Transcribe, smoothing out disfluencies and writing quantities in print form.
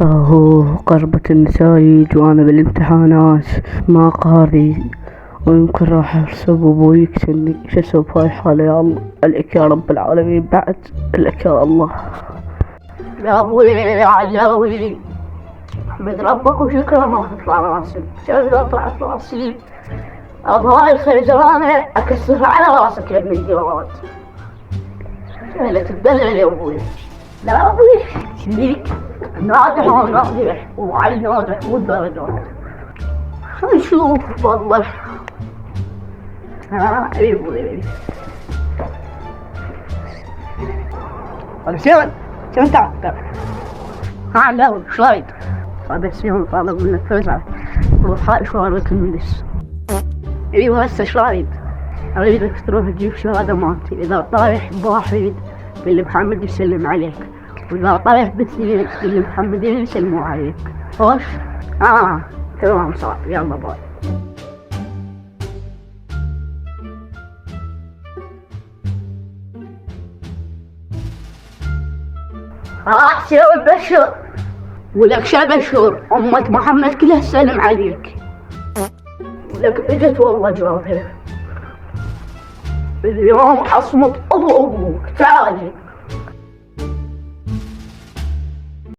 هو قربت النتايج وأنا بالامتحانات ما قاري، ويمكن راح أحسب أبوي يقتلني. شو أسوي بهاي الحالة يا الله؟ ألك يا رب العالمين، بعد ألك يا الله. يا أبوي يا أبوي احمد ربك وشكرا ما تطلع راسي، شو طلعت راسي أبغى الخير زمانه أكسر على راسك يا ابن الجواد. لا تتدلع يا أبوي، لا أبوي شديك ناجح وناجح وعلي ناجح والدرجات. نشوف والله حبيبي. شلون تعال لا شرايط بس يوم طالب منك فلوس روح شوارع المجلس. ايوه هسه شرايط اريدك تروح تجيب شهادة مالتي، اذا طايح بواحد اللي محمد يسلم عليك، واذا طايح باثنين اللي محمد يسلموا عليك. خوش تمام صار، يلا باي. راح سوي بشر ولك شبشر أمة محمد كلها تسلم عليك، ولك اجت والله جوابها اليوم أصمت أبوك تعالي.